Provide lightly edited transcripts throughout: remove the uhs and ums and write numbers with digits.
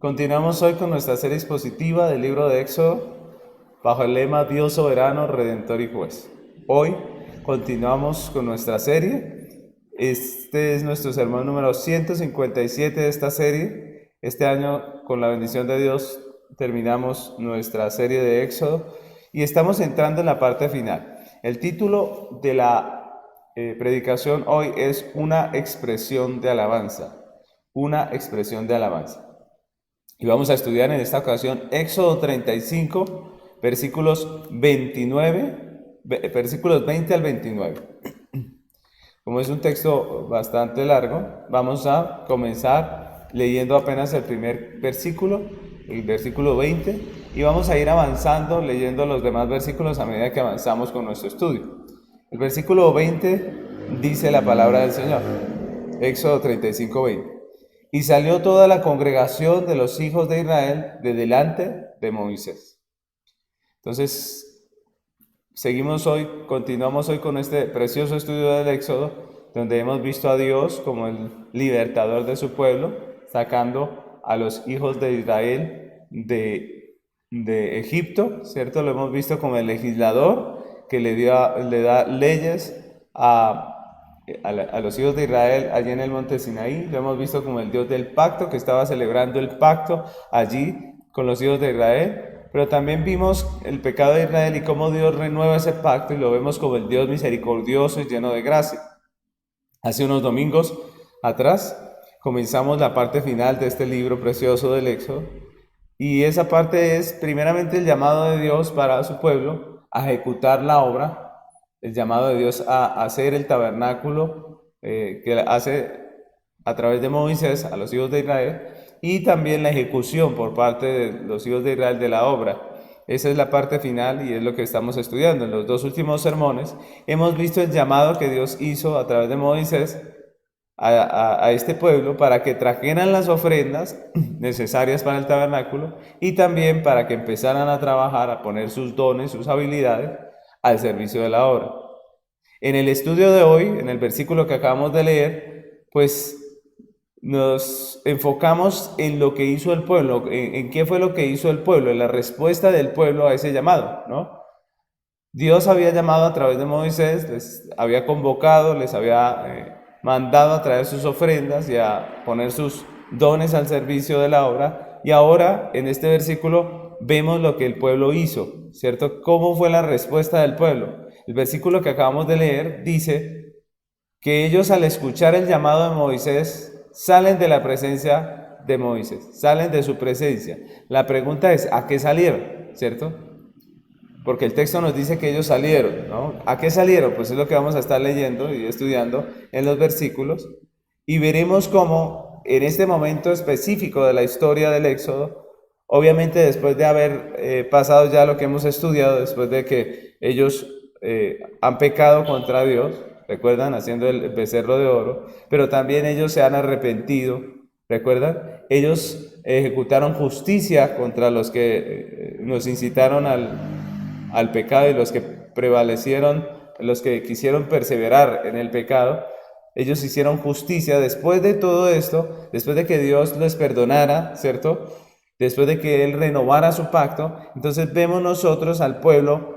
Continuamos hoy con nuestra serie expositiva del libro de Éxodo bajo el lema Dios soberano, redentor y juez. Hoy continuamos con nuestra serie. Este es nuestro sermón número 157 de esta serie. Este año, con la bendición de Dios, terminamos nuestra serie de Éxodo y estamos entrando en la parte final. El título de la predicación hoy es Una expresión de alabanza. Una expresión de alabanza. Y vamos a estudiar en esta ocasión Éxodo 35, versículos 20 al 29. Como es un texto bastante largo, vamos a comenzar leyendo apenas el primer versículo, el versículo 20, y vamos a ir avanzando leyendo los demás versículos a medida que avanzamos con nuestro estudio. El versículo 20 dice la palabra del Señor, Éxodo 35, 20. Y salió toda la congregación de los hijos de Israel de delante de Moisés. Entonces, continuamos hoy con este precioso estudio del Éxodo, donde hemos visto a Dios como el libertador de su pueblo, sacando a los hijos de Israel de Egipto, ¿cierto? Lo hemos visto como el legislador que le da leyes a los hijos de Israel allí en el monte Sinaí. Lo hemos visto como el Dios del pacto, que estaba celebrando el pacto allí con los hijos de Israel. Pero también vimos el pecado de Israel y cómo Dios renueva ese pacto, y lo vemos como el Dios misericordioso y lleno de gracia. Hace unos domingos atrás comenzamos la parte final de este libro precioso del Éxodo, y esa parte es primeramente el llamado de Dios para su pueblo a ejecutar la obra, el llamado de Dios a hacer el tabernáculo que hace a través de Moisés a los hijos de Israel, y también la ejecución por parte de los hijos de Israel de la obra. Esa es la parte final y es lo que estamos estudiando. En los dos últimos sermones hemos visto el llamado que Dios hizo a través de Moisés a este pueblo para que trajeran las ofrendas necesarias para el tabernáculo, y también para que empezaran a trabajar, a poner sus dones, sus habilidades al servicio de la obra. En el estudio de hoy, en el versículo que acabamos de leer, pues nos enfocamos en lo que hizo el pueblo, en qué fue lo que hizo el pueblo, en la respuesta del pueblo a ese llamado, ¿no? Dios había llamado a través de Moisés, les había convocado, les había mandado a traer sus ofrendas y a poner sus dones al servicio de la obra. Y ahora, en este versículo, vemos lo que el pueblo hizo, ¿cierto? ¿Cómo fue la respuesta del pueblo? El versículo que acabamos de leer dice que ellos, al escuchar el llamado de Moisés, salen de la presencia de Moisés, salen de su presencia. La pregunta es, ¿a qué salieron? ¿Cierto? Porque el texto nos dice que ellos salieron, ¿no? ¿A qué salieron? Pues es lo que vamos a estar leyendo y estudiando en los versículos, y veremos cómo en este momento específico de la historia del Éxodo, obviamente después de haber pasado ya lo que hemos estudiado, después de que ellos han pecado contra Dios, recuerdan, haciendo el becerro de oro, pero también ellos se han arrepentido, recuerdan, ellos ejecutaron justicia contra los que nos incitaron al pecado, y los que prevalecieron, los que quisieron perseverar en el pecado, ellos hicieron justicia. Después de todo esto, después de que Dios les perdonara, ¿cierto? Después de que Él renovara su pacto, entonces vemos nosotros al pueblo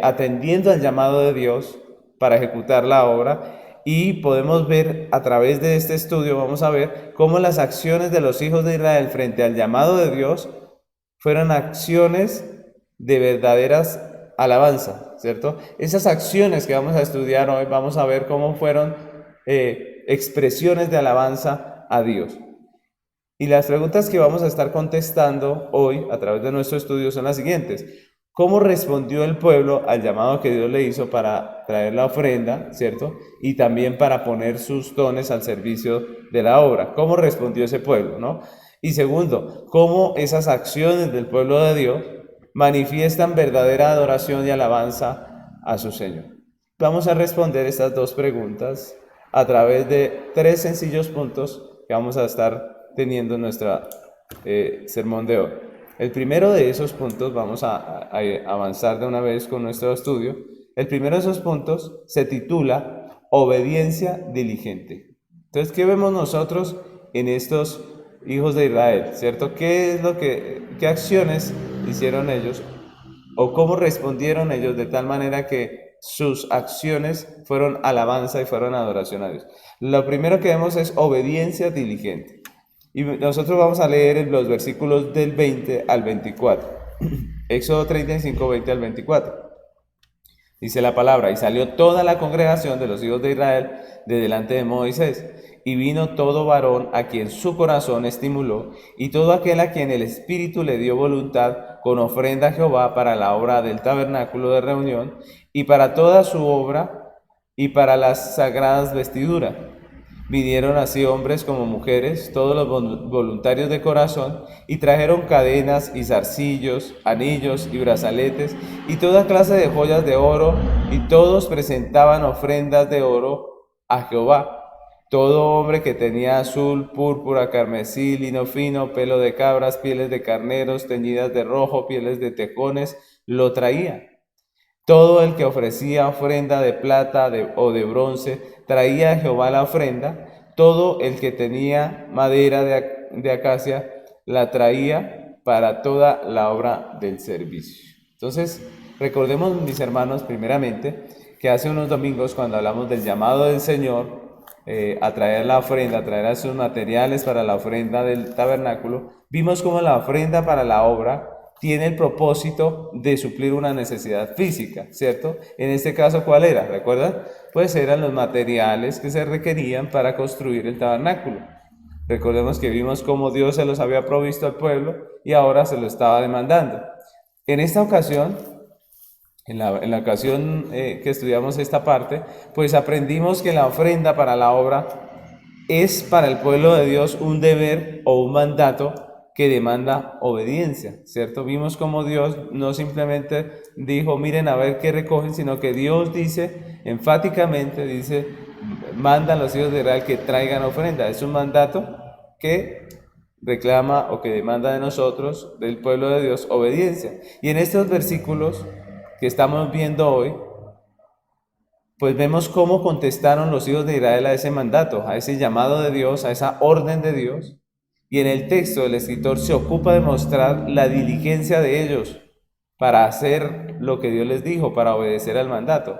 atendiendo al llamado de Dios para ejecutar la obra, y podemos ver a través de este estudio, vamos a ver cómo las acciones de los hijos de Israel frente al llamado de Dios fueron acciones de verdaderas alabanza, ¿cierto? Esas acciones que vamos a estudiar hoy, vamos a ver cómo fueron expresiones de alabanza a Dios. Y las preguntas que vamos a estar contestando hoy a través de nuestro estudio son las siguientes. ¿Cómo respondió el pueblo al llamado que Dios le hizo para traer la ofrenda, ¿cierto? Y también para poner sus dones al servicio de la obra. ¿Cómo respondió ese pueblo, no? Y segundo, ¿cómo esas acciones del pueblo de Dios manifiestan verdadera adoración y alabanza a su Señor? Vamos a responder estas dos preguntas a través de tres sencillos puntos que vamos a estar teniendo en nuestro sermón de hoy. El primero de esos puntos, vamos a avanzar de una vez con nuestro estudio. El primero de esos puntos se titula Obediencia diligente. Entonces, ¿qué vemos nosotros en estos hijos de Israel, ¿cierto? ¿Qué acciones hicieron ellos o cómo respondieron ellos de tal manera que sus acciones fueron alabanza y fueron adoración a Dios? Lo primero que vemos es obediencia diligente. Y nosotros vamos a leer en los versículos del 20 al 24. Éxodo 35, 20 al 24. Dice la palabra, y salió toda la congregación de los hijos de Israel de delante de Moisés, y vino todo varón a quien su corazón estimuló, y todo aquel a quien el Espíritu le dio voluntad, con ofrenda a Jehová para la obra del tabernáculo de reunión, y para toda su obra, y para las sagradas vestiduras. Vinieron así hombres como mujeres, todos los voluntarios de corazón, y trajeron cadenas y zarcillos, anillos y brazaletes, y toda clase de joyas de oro, y todos presentaban ofrendas de oro a Jehová. Todo hombre que tenía azul, púrpura, carmesí, lino fino, pelo de cabras, pieles de carneros, teñidas de rojo, pieles de tejones, lo traía. Todo el que ofrecía ofrenda de plata o de bronce traía a Jehová la ofrenda. Todo el que tenía madera de acacia la traía para toda la obra del servicio. Entonces, recordemos, mis hermanos, primeramente, que hace unos domingos, cuando hablamos del llamado del Señor a traer la ofrenda, a traer sus materiales para la ofrenda del tabernáculo, vimos cómo la ofrenda para la obra tiene el propósito de suplir una necesidad física, ¿cierto? En este caso, ¿cuál era? ¿Recuerdan? Pues eran los materiales que se requerían para construir el tabernáculo. Recordemos que vimos cómo Dios se los había provisto al pueblo y ahora se lo estaba demandando. En esta ocasión, en la ocasión que estudiamos esta parte, pues aprendimos que la ofrenda para la obra es para el pueblo de Dios un deber o un mandato que demanda obediencia, ¿cierto? Vimos cómo Dios no simplemente dijo, miren a ver qué recogen, sino que Dios dice, enfáticamente dice, manda a los hijos de Israel que traigan ofrenda. Es un mandato que reclama o que demanda de nosotros, del pueblo de Dios, obediencia. Y en estos versículos que estamos viendo hoy, pues vemos cómo contestaron los hijos de Israel a ese mandato, a ese llamado de Dios, a esa orden de Dios. Y en el texto el escritor se ocupa de mostrar la diligencia de ellos para hacer lo que Dios les dijo, para obedecer al mandato.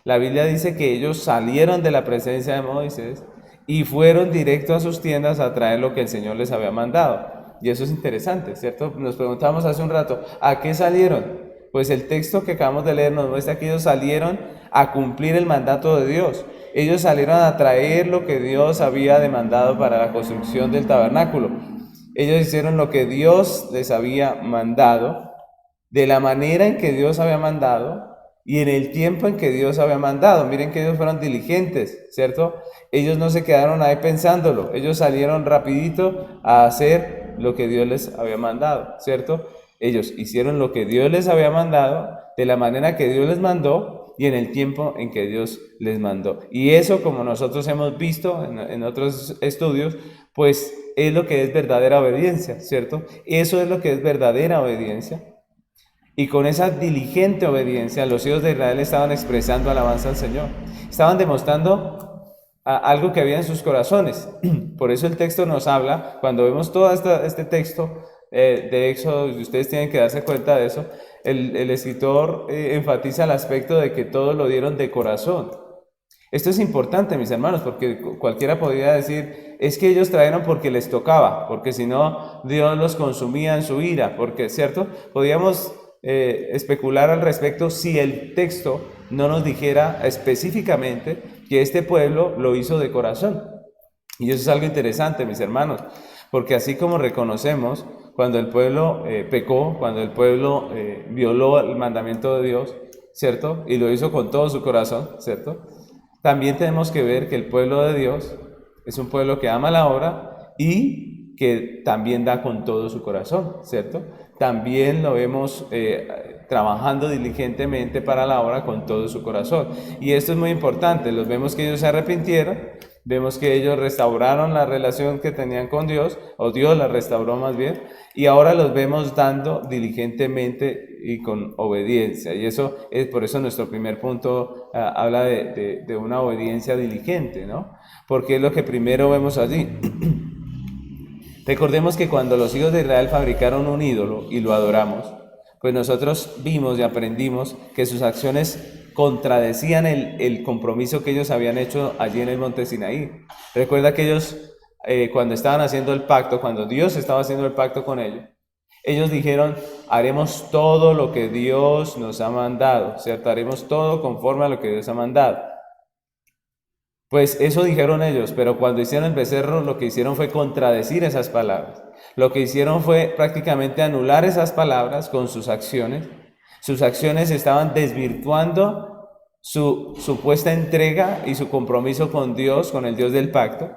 La Biblia dice que ellos salieron de la presencia de Moisés y fueron directo a sus tiendas a traer lo que el Señor les había mandado. Y eso es interesante, ¿cierto? Nos preguntábamos hace un rato, ¿a qué salieron? Pues el texto que acabamos de leer nos muestra que ellos salieron a cumplir el mandato de Dios. Ellos salieron a traer lo que Dios había demandado para la construcción del tabernáculo. Ellos hicieron lo que Dios les había mandado, de la manera en que Dios había mandado y en el tiempo en que Dios había mandado. Miren que ellos fueron diligentes, ¿cierto? Ellos no se quedaron ahí pensándolo. Ellos salieron rapidito a hacer lo que Dios les había mandado, ¿cierto? Ellos hicieron lo que Dios les había mandado, de la manera que Dios les mandó y en el tiempo en que Dios les mandó. Y eso, como nosotros hemos visto en otros estudios, pues es lo que es verdadera obediencia, ¿cierto? Eso es lo que es verdadera obediencia. Y con esa diligente obediencia, los hijos de Israel estaban expresando alabanza al Señor. Estaban demostrando algo que había en sus corazones. Por eso el texto nos habla, cuando vemos todo este texto de Éxodo, y ustedes tienen que darse cuenta de eso, el escritor enfatiza el aspecto de que todos lo dieron de corazón. Esto es importante, mis hermanos, porque cualquiera podría decir, es que ellos trajeron porque les tocaba, porque si no, Dios los consumía en su ira, porque, ¿cierto? Podríamos especular al respecto si el texto no nos dijera específicamente que este pueblo lo hizo de corazón. Y eso es algo interesante, mis hermanos, porque así como reconocemos cuando el pueblo pecó, cuando el pueblo violó el mandamiento de Dios, ¿cierto? Y lo hizo con todo su corazón, ¿cierto? También tenemos que ver que el pueblo de Dios es un pueblo que ama la obra y que también da con todo su corazón, ¿cierto? También lo vemos trabajando diligentemente para la obra con todo su corazón. Y esto es muy importante, los vemos que ellos se arrepintieron, vemos que ellos restauraron la relación que tenían con Dios, o Dios la restauró más bien, y ahora los vemos dando diligentemente y con obediencia. Y eso es por eso nuestro primer punto habla de una obediencia diligente, ¿no? Porque es lo que primero vemos allí. Recordemos que cuando los hijos de Israel fabricaron un ídolo y lo adoramos, pues nosotros vimos y aprendimos que sus acciones contradecían el compromiso que ellos habían hecho allí en el monte Sinaí. Recuerda que ellos, cuando estaban haciendo el pacto, cuando Dios estaba haciendo el pacto con ellos dijeron, haremos todo lo que Dios nos ha mandado, ¿cierto? Haremos todo conforme a lo que Dios ha mandado. Pues eso dijeron ellos, pero cuando hicieron el becerro, lo que hicieron fue contradecir esas palabras. Lo que hicieron fue prácticamente anular esas palabras con sus acciones. Sus acciones estaban desvirtuando su supuesta entrega y su compromiso con Dios, con el Dios del pacto.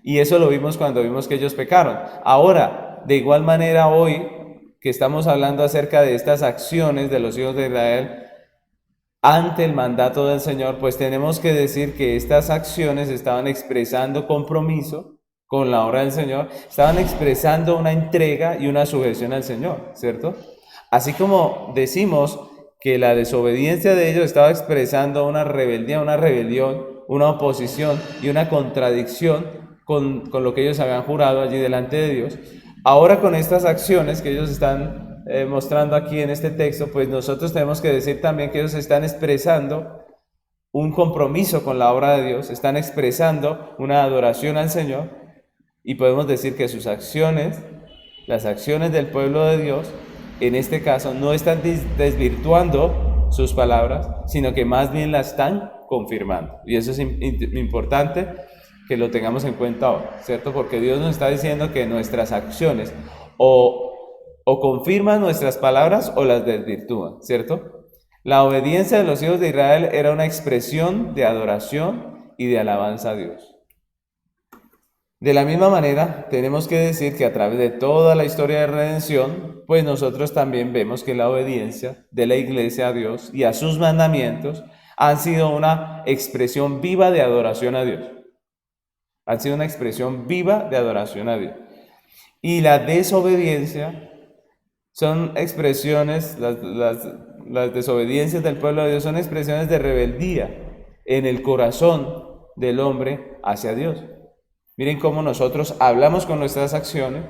Y eso lo vimos cuando vimos que ellos pecaron. Ahora, de igual manera hoy, que estamos hablando acerca de estas acciones de los hijos de Israel ante el mandato del Señor, pues tenemos que decir que estas acciones estaban expresando compromiso con la obra del Señor, estaban expresando una entrega y una sujeción al Señor, ¿cierto? Así como decimos que la desobediencia de ellos estaba expresando una rebeldía, una rebelión, una oposición y una contradicción con lo que ellos habían jurado allí delante de Dios. Ahora con estas acciones que ellos están mostrando aquí en este texto, pues nosotros tenemos que decir también que ellos están expresando un compromiso con la obra de Dios, están expresando una adoración al Señor, y podemos decir que sus acciones, las acciones del pueblo de Dios, en este caso no están desvirtuando sus palabras, sino que más bien las están confirmando. Y eso es importante que lo tengamos en cuenta hoy, ¿cierto? Porque Dios nos está diciendo que nuestras acciones o confirman nuestras palabras o las desvirtúan, ¿cierto? La obediencia de los hijos de Israel era una expresión de adoración y de alabanza a Dios. De la misma manera, tenemos que decir que a través de toda la historia de redención, pues nosotros también vemos que la obediencia de la iglesia a Dios y a sus mandamientos han sido una expresión viva de adoración a Dios. Han sido una expresión viva de adoración a Dios. Y la desobediencia son expresiones, las desobediencias del pueblo de Dios son expresiones de rebeldía en el corazón del hombre hacia Dios. Miren cómo nosotros hablamos con nuestras acciones,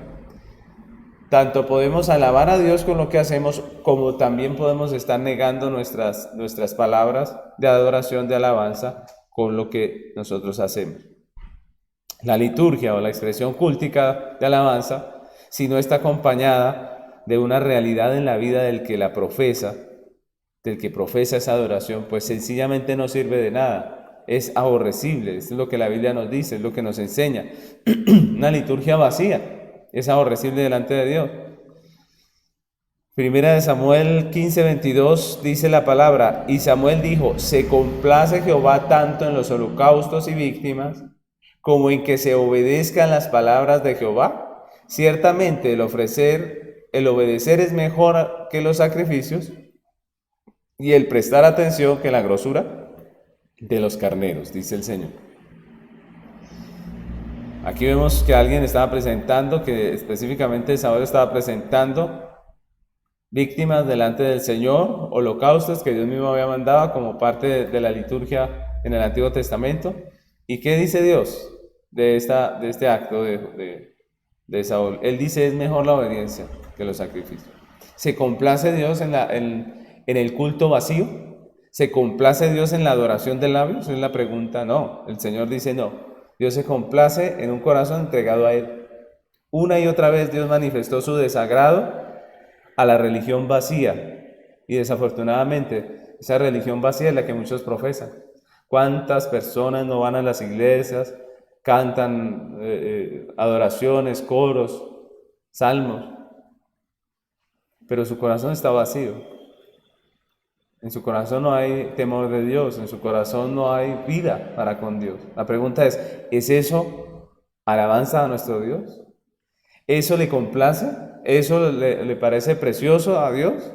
tanto podemos alabar a Dios con lo que hacemos, como también podemos estar negando nuestras palabras de adoración, de alabanza, con lo que nosotros hacemos. La liturgia o la expresión cúltica de alabanza, si no está acompañada de una realidad en la vida del que la profesa, del que profesa esa adoración, pues sencillamente no sirve de nada. Es aborrecible, es lo que la Biblia nos dice, es lo que nos enseña. Una liturgia vacía es aborrecible delante de Dios. Primera de Samuel 15:22 dice la palabra, y Samuel dijo, se complace Jehová tanto en los holocaustos y víctimas, como en que se obedezcan las palabras de Jehová. Ciertamente el obedecer es mejor que los sacrificios, y el prestar atención que la grosura de los carneros, dice el Señor. Aquí vemos que alguien estaba presentando, que específicamente Samuel estaba presentando víctimas delante del Señor, holocaustos que Dios mismo había mandado como parte de la liturgia en el Antiguo Testamento. ¿Y qué dice Dios de este acto de Saúl? Él dice, es mejor la obediencia que los sacrificios. ¿Se complace Dios en el culto vacío? ¿Se complace Dios en la adoración de labios? Es la pregunta. No, el Señor dice no. Dios se complace en un corazón entregado a Él. Una y otra vez Dios manifestó su desagrado a la religión vacía. Y desafortunadamente, esa religión vacía es la que muchos profesan. ¿Cuántas personas no van a las iglesias, cantan adoraciones, coros, salmos, pero su corazón está vacío? En su corazón no hay temor de Dios, en su corazón no hay vida para con Dios. La pregunta ¿es eso alabanza a nuestro Dios? ¿Eso le complace? ¿Eso le parece precioso a Dios?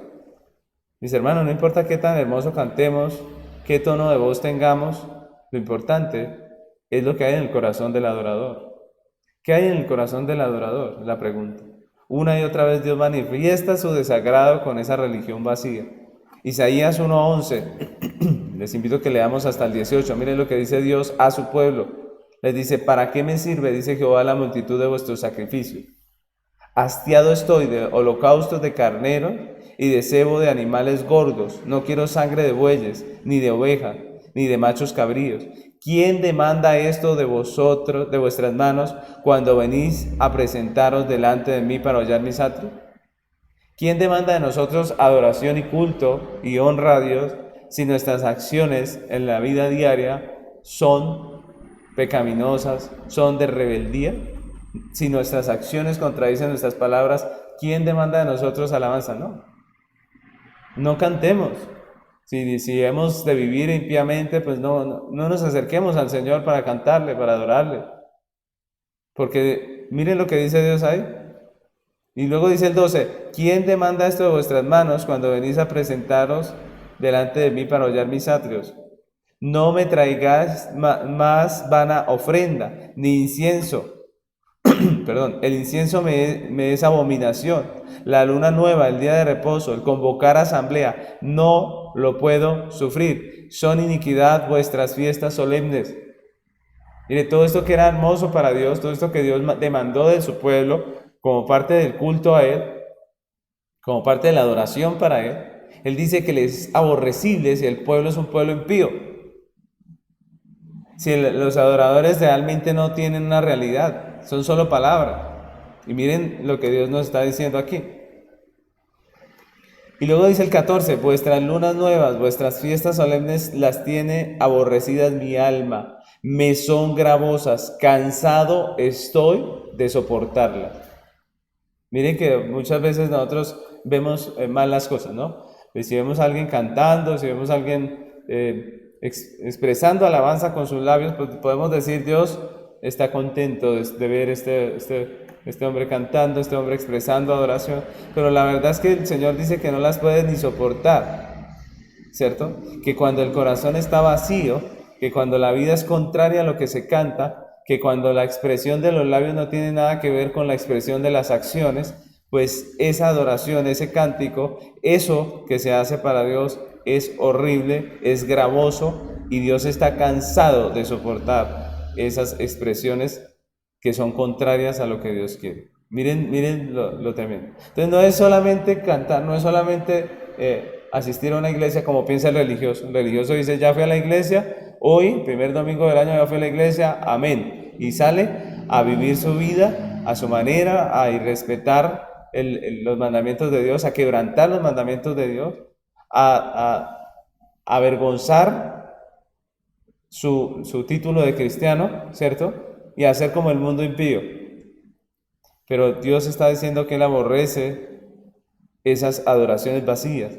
Mis hermanos, no importa qué tan hermoso cantemos, qué tono de voz tengamos, lo importante es lo que hay en el corazón del adorador. ¿Qué hay en el corazón del adorador? La pregunta. Una y otra vez Dios manifiesta su desagrado con esa religión vacía. Isaías 1:11, les invito a que leamos hasta el 18, miren lo que dice Dios a su pueblo. Les dice, ¿para qué me sirve, dice Jehová, la multitud de vuestros sacrificios? Hastiado estoy de holocaustos de carnero y de cebo de animales gordos. No quiero sangre de bueyes, ni de ovejas, ni de machos cabríos. ¿Quién demanda esto de vosotros, de vuestras manos, cuando venís a presentaros delante de mí para hollar mis atrios? ¿Quién demanda de nosotros adoración y culto y honra a Dios si nuestras acciones en la vida diaria son pecaminosas, son de rebeldía? Si nuestras acciones contradicen nuestras palabras, ¿quién demanda de nosotros alabanza? No cantemos. Si hemos de vivir impíamente, pues no nos acerquemos al Señor para cantarle, para adorarle. Porque miren lo que dice Dios ahí. Y luego dice el 12, ¿quién demanda esto de vuestras manos cuando venís a presentaros delante de mí para hollar mis atrios? No me traigáis más vana ofrenda, ni incienso. Perdón, el incienso me es abominación. La luna nueva, el día de reposo, el convocar asamblea, no lo puedo sufrir. Son iniquidad vuestras fiestas solemnes. Mire, todo esto que era hermoso para Dios, todo esto que Dios demandó de su pueblo, como parte del culto a Él, como parte de la adoración para Él dice que les es aborrecible si el pueblo es un pueblo impío. Si los adoradores realmente no tienen una realidad, son solo palabras. Y miren lo que Dios nos está diciendo aquí. Y luego dice el 14, vuestras lunas nuevas, vuestras fiestas solemnes las tiene aborrecidas mi alma, me son gravosas, cansado estoy de soportarlas. Miren que muchas veces nosotros vemos mal las cosas, ¿no? Pues si vemos a alguien cantando, si vemos a alguien expresando alabanza con sus labios, pues podemos decir, Dios está contento de ver este hombre cantando, este hombre expresando adoración, pero la verdad es que el Señor dice que no las puede ni soportar, ¿cierto? Que cuando el corazón está vacío, que cuando la vida es contraria a lo que se canta, que cuando la expresión de los labios no tiene nada que ver con la expresión de las acciones, pues esa adoración, ese cántico, eso que se hace para Dios es horrible, es gravoso y Dios está cansado de soportar esas expresiones que son contrarias a lo que Dios quiere. Miren lo tremendo. Entonces no es solamente cantar, no es solamente asistir a una iglesia como piensa el religioso. El religioso dice, ya fui a la iglesia, hoy, primer domingo del año, ya fui a la iglesia, amén. Y sale a vivir su vida a su manera, a irrespetar los mandamientos de Dios, a quebrantar los mandamientos de Dios, a avergonzar su título de cristiano, ¿cierto? Y a hacer como el mundo impío. Pero Dios está diciendo que Él aborrece esas adoraciones vacías.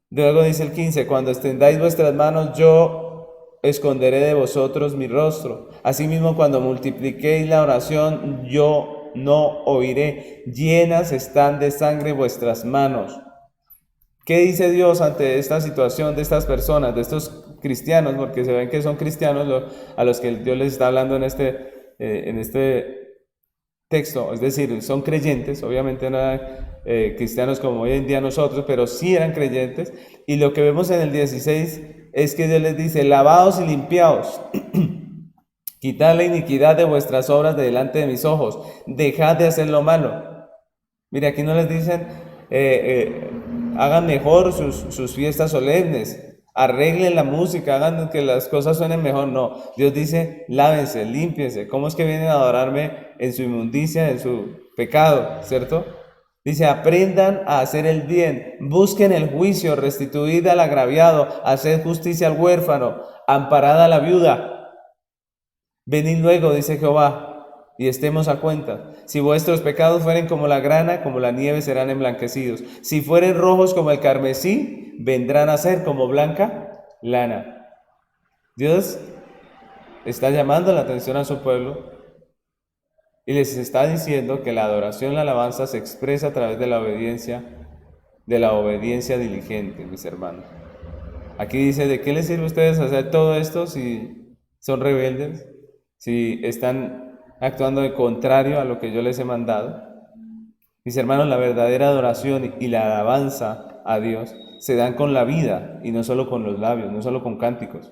Luego dice el 15, cuando extendáis vuestras manos, yo esconderé de vosotros mi rostro. Asimismo, cuando multipliquéis la oración, yo no oiré. Llenas están de sangre vuestras manos. ¿Qué dice Dios ante esta situación de estas personas, de estos cristianos? Porque se ven que son cristianos a los que Dios les está hablando en este texto, es decir, son creyentes, obviamente no eran cristianos como hoy en día nosotros, pero sí eran creyentes, y lo que vemos en el 16 es que Dios les dice, lavaos y limpiaos, quitad la iniquidad de vuestras obras de delante de mis ojos, dejad de hacer lo malo. Mire, aquí no les dicen, hagan mejor sus fiestas solemnes, arreglen la música, hagan que las cosas suenen mejor. No, Dios dice, lávense, límpiense. ¿Cómo es que vienen a adorarme en su inmundicia, en su pecado, cierto? Dice, aprendan a hacer el bien, busquen el juicio, restituid al agraviado, haced justicia al huérfano, amparad a la viuda. Venid luego, dice Jehová, y estemos a cuenta. Si vuestros pecados fueren como la grana, como la nieve serán emblanquecidos. Si fueren rojos como el carmesí, vendrán a ser como blanca lana. Dios está llamando la atención a su pueblo y les está diciendo que la adoración, la alabanza se expresa a través de la obediencia diligente, mis hermanos. Aquí dice, ¿de qué les sirve a ustedes hacer todo esto si son rebeldes? Si están actuando de contrario a lo que yo les he mandado. Mis hermanos, la verdadera adoración y la alabanza a Dios se dan con la vida y no solo con los labios, no solo con cánticos.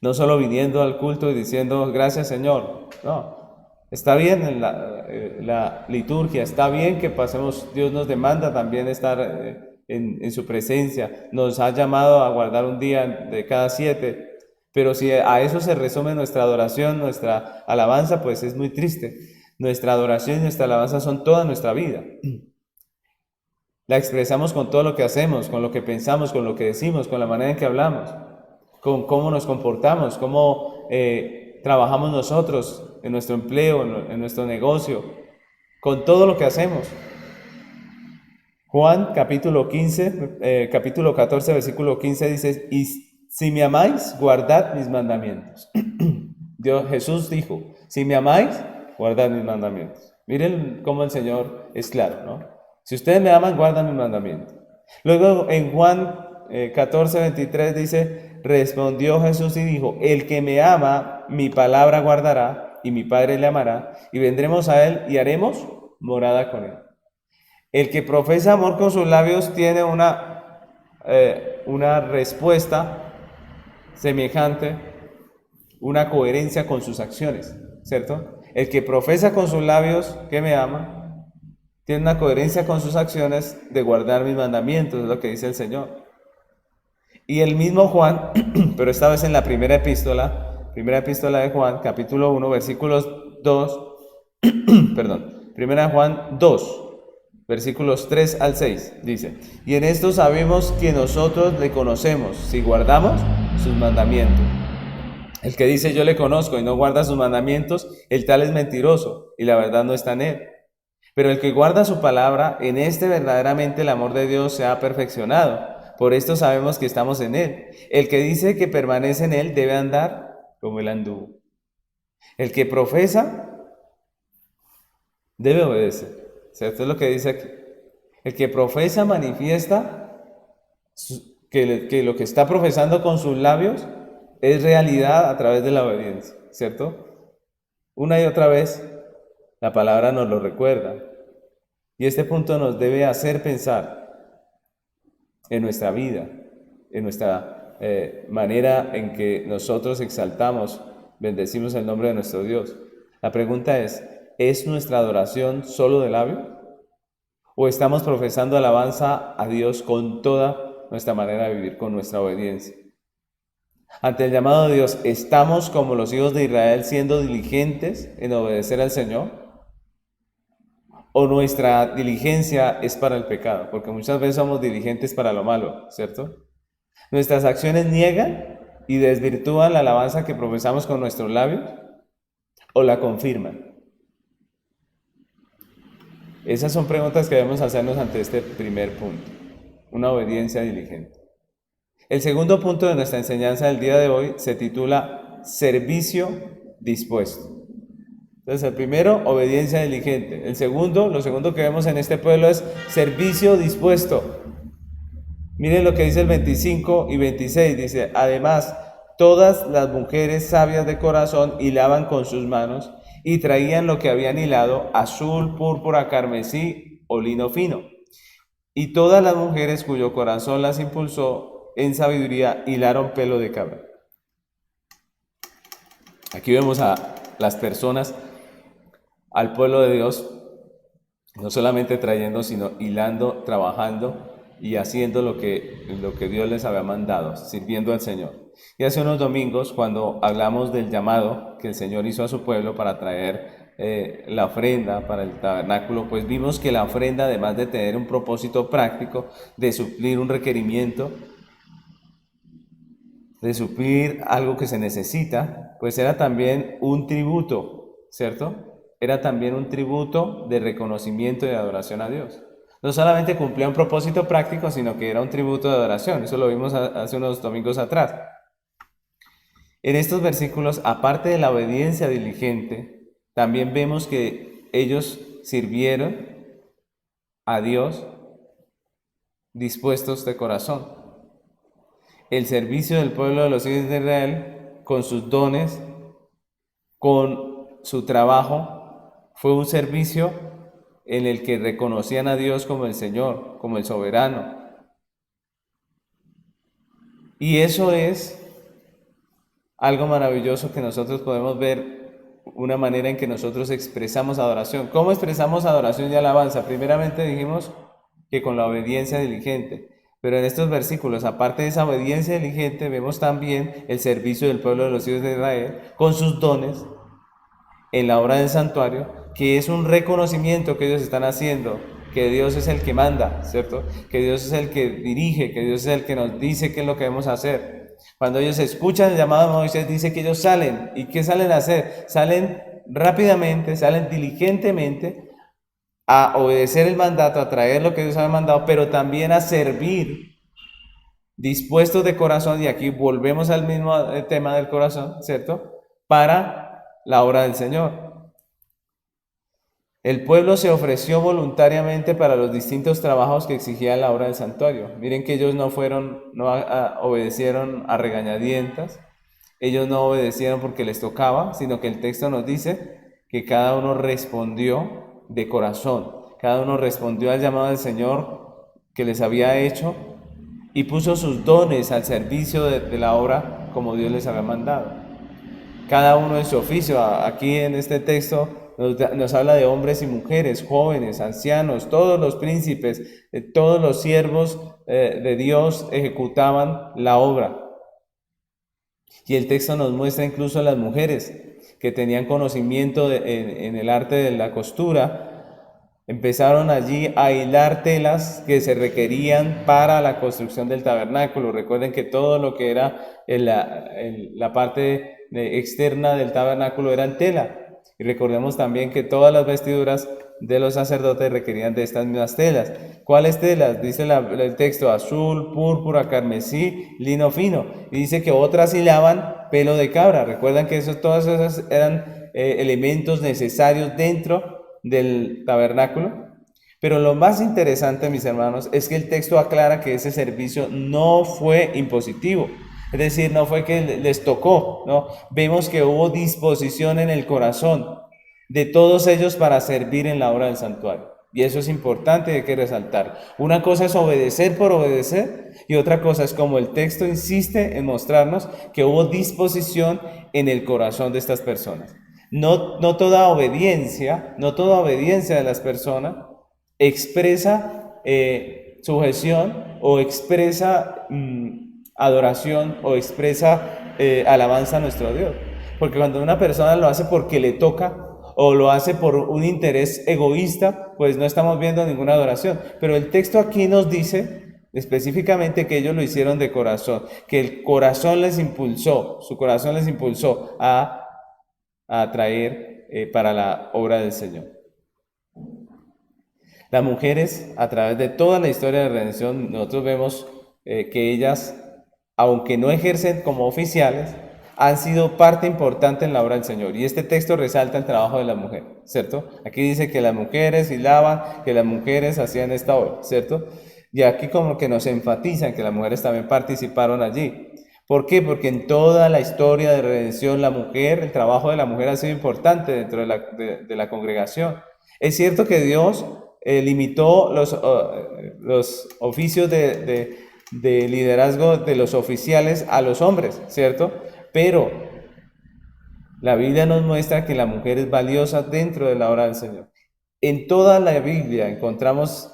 No solo viniendo al culto y diciendo, gracias Señor. No, Está bien en la liturgia, está bien que pasemos, Dios nos demanda también estar en su presencia, nos ha llamado a guardar un día de cada 7, pero si a eso se resume nuestra adoración, nuestra alabanza, pues es muy triste. Nuestra adoración y nuestra alabanza son toda nuestra vida. La expresamos con todo lo que hacemos, con lo que pensamos, con lo que decimos, con la manera en que hablamos, con cómo nos comportamos, cómo trabajamos nosotros en nuestro empleo, en nuestro negocio, con todo lo que hacemos. Juan capítulo 15, capítulo 14, versículo 15 dice, y si me amáis, guardad mis mandamientos. Jesús dijo, si me amáis, guardad mis mandamientos. Miren cómo el Señor es claro, ¿no? Si ustedes me aman, guardan mis mandamientos. Luego en Juan 14, 23 dice, respondió Jesús y dijo, el que me ama, mi palabra guardará, y mi Padre le amará, y vendremos a él y haremos morada con él. El que profesa amor con sus labios tiene una respuesta semejante, una coherencia con sus acciones, ¿cierto? El que profesa con sus labios que me ama, tiene una coherencia con sus acciones de guardar mis mandamientos, es lo que dice el Señor. Y el mismo Juan, pero esta vez en la primera epístola de Juan, capítulo 1, versículos 2, perdón, primera Juan 2, versículos 3 al 6, dice, y en esto sabemos que nosotros le conocemos, si guardamos sus mandamientos. El que dice yo le conozco y no guarda sus mandamientos, el tal es mentiroso y la verdad no está en él. Pero el que guarda su palabra, en este verdaderamente el amor de Dios se ha perfeccionado. Por esto sabemos que estamos en él. El que dice que permanece en él debe andar como él anduvo. El que profesa debe obedecer. ¿Cierto? Es lo que dice aquí. El que profesa manifiesta que lo que está profesando con sus labios es realidad a través de la obediencia, ¿cierto? Una y otra vez la palabra nos lo recuerda. Y este punto nos debe hacer pensar en nuestra vida, en nuestra manera en que nosotros exaltamos, bendecimos el nombre de nuestro Dios. La pregunta ¿es nuestra adoración solo de labio? ¿O estamos profesando alabanza a Dios con toda nuestra manera de vivir, con nuestra obediencia? Ante el llamado de Dios, ¿estamos como los hijos de Israel siendo diligentes en obedecer al Señor? ¿O nuestra diligencia es para el pecado? Porque muchas veces somos diligentes para lo malo, ¿cierto? ¿Nuestras acciones niegan y desvirtúan la alabanza que profesamos con nuestros labios? ¿O la confirman? Esas son preguntas que debemos hacernos ante este primer punto, una obediencia diligente. El segundo punto de nuestra enseñanza del día de hoy se titula servicio dispuesto. Entonces, el primero, obediencia diligente. El segundo, lo segundo que vemos en este pueblo es servicio dispuesto. Miren lo que dice el 25 y 26, dice, además, todas las mujeres sabias de corazón hilaban con sus manos y traían lo que habían hilado, azul, púrpura, carmesí o lino fino. Y todas las mujeres cuyo corazón las impulsó en sabiduría hilaron pelo de cabra. Aquí vemos a las personas, al pueblo de Dios, no solamente trayendo, sino hilando, trabajando y haciendo lo que Dios les había mandado, sirviendo al Señor. Y hace unos domingos, cuando hablamos del llamado que el Señor hizo a su pueblo para traer la ofrenda para el tabernáculo, pues vimos que la ofrenda, además de tener un propósito práctico, de suplir un requerimiento, de suplir algo que se necesita, pues era también un tributo, ¿cierto? Era también un tributo de reconocimiento y de adoración a Dios. No solamente cumplía un propósito práctico, sino que era un tributo de adoración. Eso lo vimos hace unos domingos atrás. En estos versículos, aparte de la obediencia diligente, también vemos que ellos sirvieron a Dios dispuestos de corazón. El servicio del pueblo de los hijos de Israel, con sus dones, con su trabajo, fue un servicio en el que reconocían a Dios como el Señor, como el soberano. Y eso es algo maravilloso que nosotros podemos ver una manera en que nosotros expresamos adoración. ¿Cómo expresamos adoración y alabanza? Primeramente dijimos que con la obediencia diligente. Pero en estos versículos, aparte de esa obediencia diligente, vemos también el servicio del pueblo de los hijos de Israel con sus dones en la obra del santuario, que es un reconocimiento que ellos están haciendo, que Dios es el que manda, ¿cierto? Que Dios es el que dirige, que Dios es el que nos dice qué es lo que debemos hacer. Cuando ellos escuchan el llamado de Moisés, dice que ellos salen. ¿Y qué salen a hacer? Salen rápidamente, salen diligentemente a obedecer el mandato, a traer lo que Dios había mandado, pero también a servir, dispuestos de corazón, y aquí volvemos al mismo tema del corazón, ¿cierto? Para la obra del Señor. El pueblo se ofreció voluntariamente para los distintos trabajos que exigía la obra del santuario. Miren que ellos no obedecieron a regañadientas, ellos no obedecieron porque les tocaba, sino que el texto nos dice que cada uno respondió de corazón, cada uno respondió al llamado del Señor que les había hecho y puso sus dones al servicio de la obra como Dios les había mandado. Cada uno en su oficio. Aquí en este texto nos habla de hombres y mujeres, jóvenes, ancianos, todos los príncipes, todos los siervos de Dios ejecutaban la obra. Y el texto nos muestra incluso a las mujeres que tenían conocimiento en el arte de la costura. Empezaron allí a hilar telas que se requerían para la construcción del tabernáculo. Recuerden que todo lo que era la parte externa del tabernáculo era en tela. Y recordemos también que todas las vestiduras de los sacerdotes requerían de estas mismas telas. ¿Cuáles telas? Dice el texto: azul, púrpura, carmesí, lino fino. Y dice que otras hilaban pelo de cabra. Recuerdan que todas esas eran elementos necesarios dentro del tabernáculo. Pero lo más interesante, mis hermanos, es que el texto aclara que ese servicio no fue impositivo. Es decir, no fue que les tocó, ¿no? Vemos que hubo disposición en el corazón de todos ellos para servir en la obra del santuario. Y eso es importante, hay que resaltar. Una cosa es obedecer por obedecer, y otra cosa es, como el texto insiste en mostrarnos, que hubo disposición en el corazón de estas personas. No toda obediencia de las personas expresa sujeción o expresa adoración o expresa alabanza a nuestro Dios. Porque cuando una persona lo hace porque le toca o lo hace por un interés egoísta, pues no estamos viendo ninguna adoración. Pero el texto aquí nos dice específicamente que ellos lo hicieron de corazón, que el corazón les impulsó, su corazón les impulsó a traer para la obra del Señor. Las mujeres, a través de toda la historia de redención, nosotros vemos que ellas, aunque no ejercen como oficiales, han sido parte importante en la obra del Señor. Y este texto resalta el trabajo de las mujeres, ¿cierto? Aquí dice que las mujeres hilaban, que las mujeres hacían esta obra, ¿cierto? Y aquí como que nos enfatizan que las mujeres también participaron allí. ¿Por qué? Porque en toda la historia de redención, el trabajo de la mujer ha sido importante dentro de la congregación. Es cierto que Dios limitó los oficios de liderazgo de los oficiales a los hombres, ¿cierto? Pero la Biblia nos muestra que la mujer es valiosa dentro de la obra del Señor. En toda la Biblia encontramos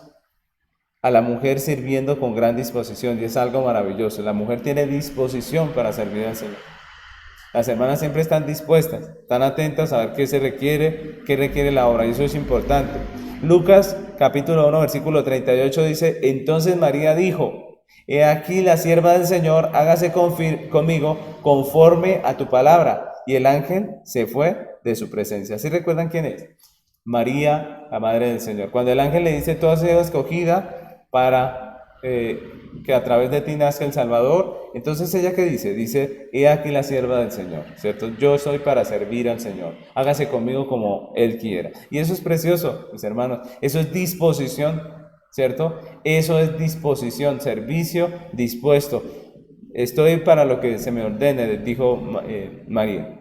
a la mujer sirviendo con gran disposición, y es algo maravilloso. La mujer tiene disposición para servir al Señor. Las hermanas siempre están dispuestas, están atentas a ver qué requiere la obra, y eso es importante. Lucas capítulo 1 versículo 38 dice: entonces María dijo: he aquí la sierva del Señor, hágase conmigo conforme a tu palabra. Y el ángel se fue de su presencia. ¿Sí recuerdan quién es? María, la madre del Señor. Cuando el ángel le dice: tú has sido escogida para que a través de ti nazca el Salvador, entonces ella ¿qué dice? Dice: he aquí la sierva del Señor, ¿cierto? Yo soy para servir al Señor, hágase conmigo como Él quiera. Y eso es precioso, mis hermanos, eso es disposición, ¿cierto? Eso es disposición, servicio dispuesto. Estoy para lo que se me ordene, dijo María.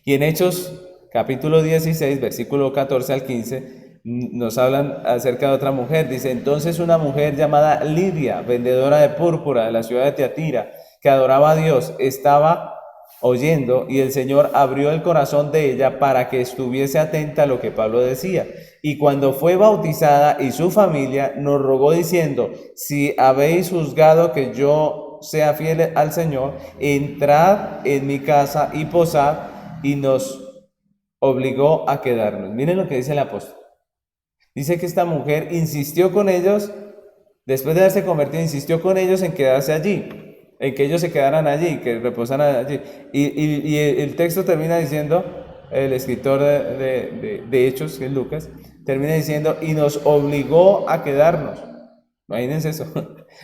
Y en Hechos capítulo 16, versículo 14 al 15, nos hablan acerca de otra mujer. Dice: entonces una mujer llamada Lidia, vendedora de púrpura de la ciudad de Tiatira, que adoraba a Dios, estaba oyendo, y el Señor abrió el corazón de ella para que estuviese atenta a lo que Pablo decía. Y cuando fue bautizada y su familia, nos rogó diciendo: si habéis juzgado que yo sea fiel al Señor, entrad en mi casa y posad, y nos obligó a quedarnos. Miren lo que dice el apóstol. Dice que esta mujer insistió con ellos, después de haberse convertido, insistió con ellos en quedarse allí, en que ellos se quedaran allí, que reposaran allí. Y el texto termina diciendo, el escritor de Hechos, que es Lucas, termina diciendo: y nos obligó a quedarnos. Imagínense eso.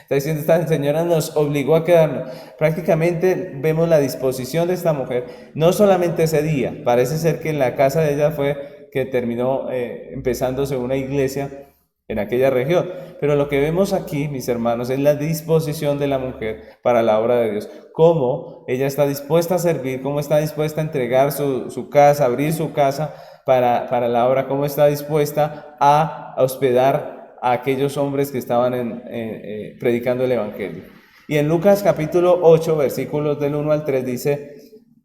Está diciendo, esta señora nos obligó a quedarnos. Prácticamente vemos la disposición de esta mujer, no solamente ese día. Parece ser que en la casa de ella fue que terminó empezándose una iglesia en aquella región. Pero lo que vemos aquí, mis hermanos, es la disposición de la mujer para la obra de Dios. Cómo ella está dispuesta a servir, cómo está dispuesta a entregar su casa, abrir su casa para la obra, cómo está dispuesta a hospedar a aquellos hombres que estaban predicando el Evangelio. Y en Lucas capítulo 8, versículos del 1 al 3 dice: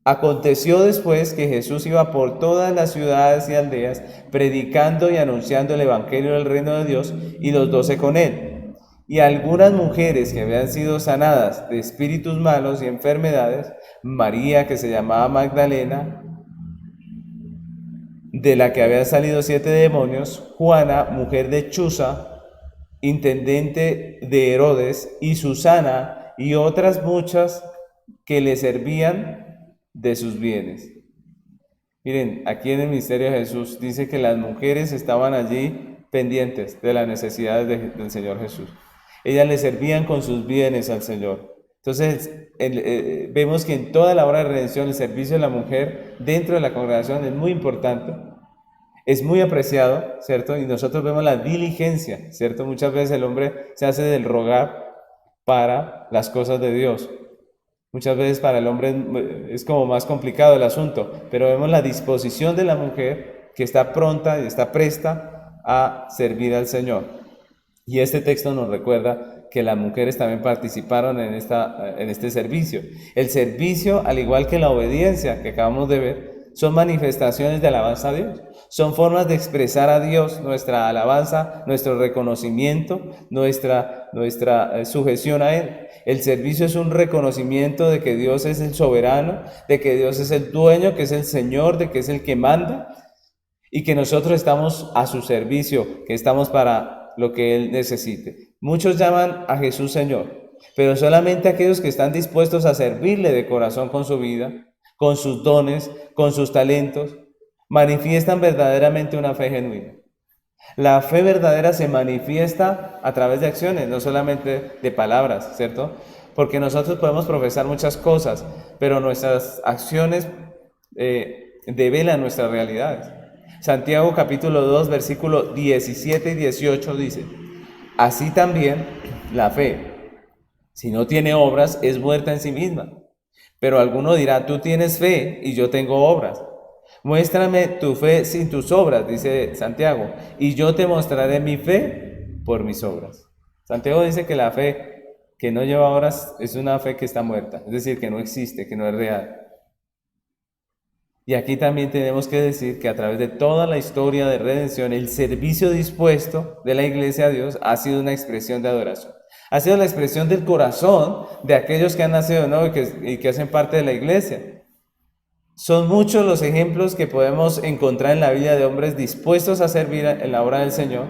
aconteció después que Jesús iba por todas las ciudades y aldeas, predicando y anunciando el Evangelio del reino de Dios, y los 12 con él. Y algunas mujeres que habían sido sanadas de espíritus malos y enfermedades, María, que se llamaba Magdalena, de la que habían salido 7 demonios, Juana, mujer de Chuza, intendente de Herodes, y Susana, y otras muchas que le servían de sus bienes. Miren, aquí en el misterio de Jesús dice que las mujeres estaban allí pendientes de las necesidades del Señor Jesús. Ellas le servían con sus bienes al Señor. Entonces, vemos que en toda la obra de redención el servicio de la mujer dentro de la congregación es muy importante, es muy apreciado, ¿cierto? Y nosotros vemos la diligencia, ¿cierto? Muchas veces el hombre se hace del rogar para las cosas de Dios. Muchas veces para el hombre es como más complicado el asunto, pero vemos la disposición de la mujer que está pronta y está presta a servir al Señor. Y este texto nos recuerda que las mujeres también participaron en este servicio. El servicio, al igual que la obediencia que acabamos de ver, son manifestaciones de alabanza a Dios. Son formas de expresar a Dios nuestra alabanza, nuestro reconocimiento, nuestra sujeción a Él. El servicio es un reconocimiento de que Dios es el soberano, de que Dios es el dueño, que es el Señor, de que es el que manda, y que nosotros estamos a su servicio, que estamos para lo que Él necesite. Muchos llaman a Jesús Señor, pero solamente aquellos que están dispuestos a servirle de corazón con su vida, con sus dones, con sus talentos, manifiestan verdaderamente una fe genuina. La fe verdadera se manifiesta a través de acciones, no solamente de palabras, ¿cierto? Porque nosotros podemos profesar muchas cosas, pero nuestras acciones develan nuestras realidades. Santiago capítulo 2, versículo 17 y 18 dice: así también la fe, si no tiene obras, es muerta en sí misma. Pero alguno dirá: tú tienes fe y yo tengo obras. Muéstrame tu fe sin tus obras, dice Santiago, y yo te mostraré mi fe por mis obras. Santiago dice que la fe que no lleva obras es una fe que está muerta, es decir, que no existe, que no es real. Y aquí también tenemos que decir que a través de toda la historia de redención, el servicio dispuesto de la iglesia a Dios ha sido una expresión de adoración. Ha sido la expresión del corazón de aquellos que han nacido de nuevo y que hacen parte de la iglesia. Son muchos los ejemplos que podemos encontrar en la vida de hombres dispuestos a servir en la obra del Señor.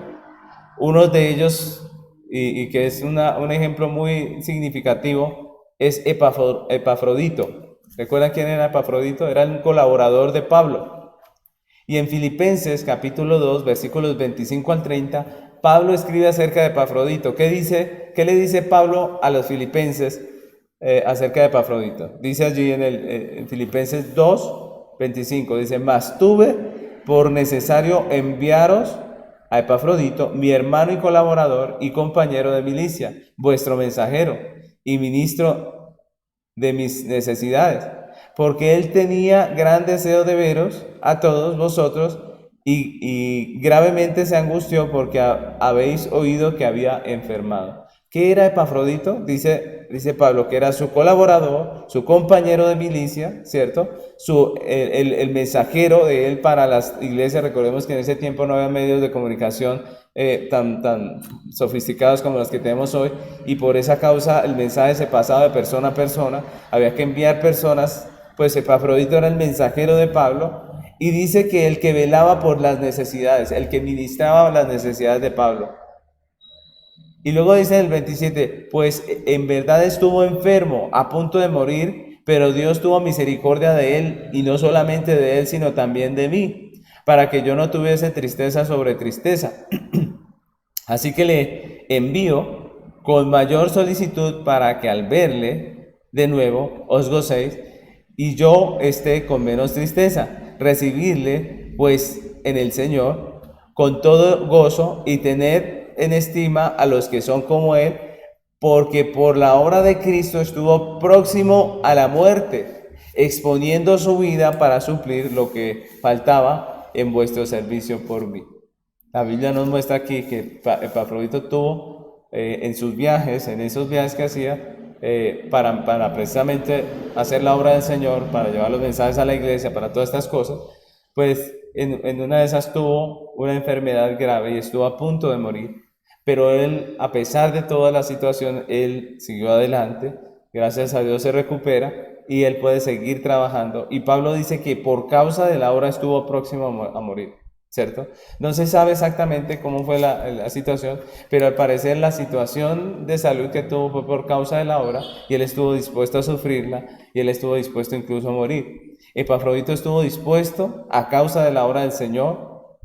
Uno de ellos, y que es un ejemplo muy significativo, es Epafrodito. ¿Recuerdan quién era Epafrodito? Era un colaborador de Pablo. Y en Filipenses capítulo 2, versículos 25 al 30, Pablo escribe acerca de Epafrodito. ¿Qué le dice Pablo a los filipenses acerca de Epafrodito? Dice allí en Filipenses 2, 25, dice: mas tuve por necesario enviaros a Epafrodito, mi hermano y colaborador y compañero de milicia, vuestro mensajero y ministro de mis necesidades, porque él tenía gran deseo de veros a todos vosotros y gravemente se angustió porque habéis oído que había enfermado. ¿Qué era Epafrodito? Dice dice Pablo, que era su colaborador, su compañero de milicia, ¿cierto? El mensajero de él para las iglesias. Recordemos que en ese tiempo no había medios de comunicación tan sofisticados como los que tenemos hoy, y por esa causa el mensaje se pasaba de persona a persona, había que enviar personas. Pues Epafrodito era el mensajero de Pablo, y dice que el que velaba por las necesidades, el que ministraba las necesidades de Pablo. Y luego dice el 27, pues en verdad estuvo enfermo, a punto de morir, pero Dios tuvo misericordia de él, y no solamente de él, sino también de mí, para que yo no tuviese tristeza sobre tristeza. Así que le envío con mayor solicitud para que al verle de nuevo os gocéis, y yo esté con menos tristeza. Recibirle pues en el Señor con todo gozo, y tener en estima a los que son como él, porque por la obra de Cristo estuvo próximo a la muerte, exponiendo su vida para suplir lo que faltaba en vuestro servicio por mí. La Biblia nos muestra aquí que Epafrodito tuvo en sus viajes, en esos viajes que hacía, para precisamente hacer la obra del Señor, para llevar los mensajes a la iglesia, para todas estas cosas, pues en una de esas tuvo una enfermedad grave y estuvo a punto de morir. Pero él, a pesar de toda la situación, él siguió adelante, gracias a Dios se recupera y él puede seguir trabajando. Y Pablo dice que por causa de la obra estuvo próximo a morir, ¿cierto? No se sabe exactamente cómo fue la situación, pero al parecer la situación de salud que tuvo fue por causa de la obra, y él estuvo dispuesto a sufrirla, y él estuvo dispuesto incluso a morir. Epafrodito estuvo dispuesto, a causa de la obra del Señor,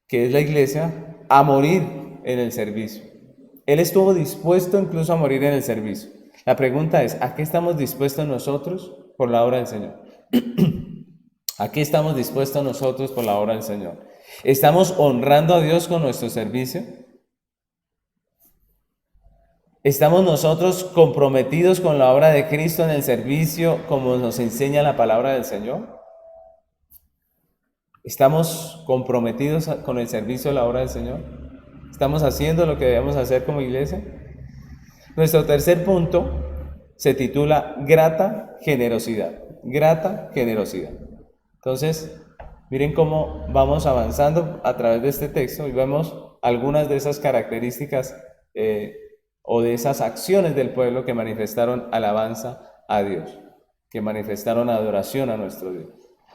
que es la iglesia, a morir en el servicio. Él estuvo dispuesto incluso a morir en el servicio. La pregunta es, ¿a qué estamos dispuestos nosotros por la obra del Señor? ¿A qué estamos dispuestos nosotros por la obra del Señor? ¿Estamos honrando a Dios con nuestro servicio? ¿Estamos nosotros comprometidos con la obra de Cristo en el servicio como nos enseña la palabra del Señor? ¿Estamos comprometidos con el servicio de la obra del Señor? ¿Estamos haciendo lo que debemos hacer como iglesia? Nuestro tercer punto se titula grata generosidad. Grata generosidad. Entonces, miren cómo vamos avanzando a través de este texto y vemos algunas de esas características o de esas acciones del pueblo que manifestaron alabanza a Dios, que manifestaron adoración a nuestro Dios.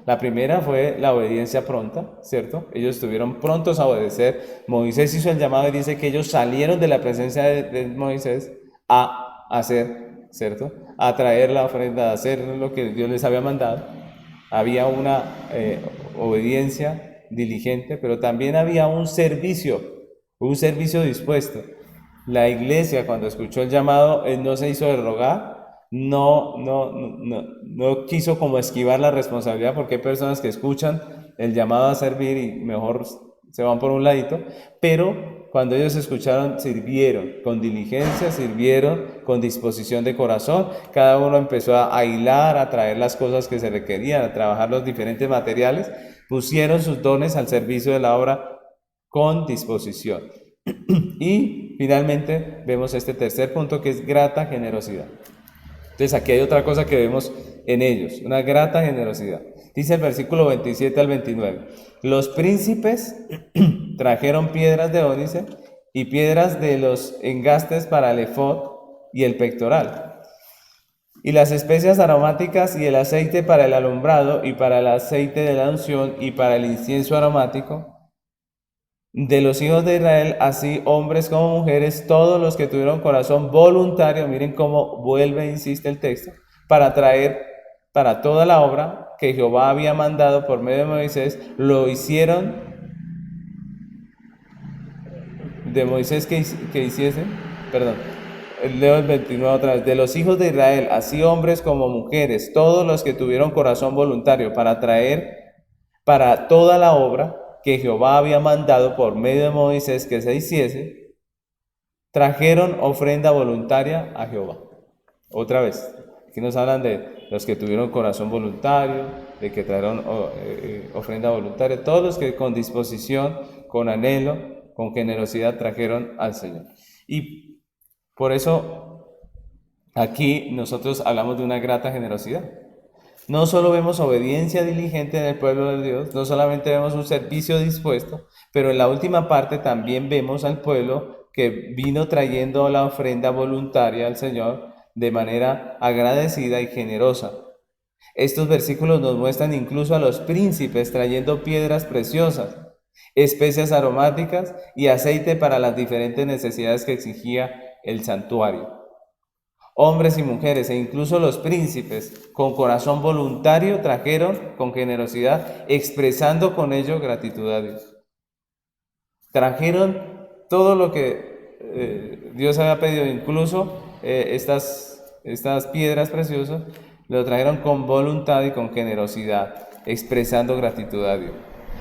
La primera fue la obediencia pronta, ¿cierto? Ellos estuvieron prontos a obedecer. Moisés hizo el llamado y dice que ellos salieron de la presencia de Moisés a hacer, ¿cierto? A traer la ofrenda, a hacer lo que Dios les había mandado. Había una obediencia diligente, pero también había un servicio dispuesto. La iglesia, cuando escuchó el llamado, no se hizo de rogar, no quiso como esquivar la responsabilidad, porque hay personas que escuchan el llamado a servir y mejor se van por un ladito, pero cuando ellos escucharon, sirvieron con diligencia, sirvieron con disposición de corazón. Cada uno empezó a hilar, a traer las cosas que se requerían, a trabajar los diferentes materiales, pusieron sus dones al servicio de la obra con disposición. Y finalmente vemos este tercer punto, que es grata generosidad. Entonces aquí hay otra cosa que vemos en ellos, una grata generosidad. Dice el versículo 27 al 29, los príncipes trajeron piedras de ónice y piedras de los engastes para el efod y el pectoral, y las especias aromáticas y el aceite para el alumbrado y para el aceite de la unción y para el incienso aromático. De los hijos de Israel, así hombres como mujeres, todos los que tuvieron corazón voluntario, miren cómo vuelve e insiste el texto, para traer para toda la obra que Jehová había mandado por medio de Moisés, lo hicieron de Moisés que hiciesen, perdón, leo el 29 otra vez, de los hijos de Israel, así hombres como mujeres, todos los que tuvieron corazón voluntario para traer para toda la obra que Jehová había mandado por medio de Moisés que se hiciese, trajeron ofrenda voluntaria a Jehová. Otra vez, aquí nos hablan de los que tuvieron corazón voluntario, de que trajeron ofrenda voluntaria, todos los que con disposición, con anhelo, con generosidad trajeron al Señor. Y por eso Aquí nosotros hablamos de una grata generosidad. No solo vemos obediencia diligente en el pueblo de Dios, no solamente vemos un servicio dispuesto, pero en la última parte también vemos al pueblo que vino trayendo la ofrenda voluntaria al Señor de manera agradecida y generosa. Estos versículos nos muestran incluso a los príncipes trayendo piedras preciosas, especias aromáticas y aceite para las diferentes necesidades que exigía el santuario. Hombres y mujeres e incluso los príncipes con corazón voluntario trajeron con generosidad, expresando con ello gratitud a Dios. Trajeron todo lo que Dios había pedido, incluso estas piedras preciosas, lo trajeron con voluntad y con generosidad, expresando gratitud a Dios.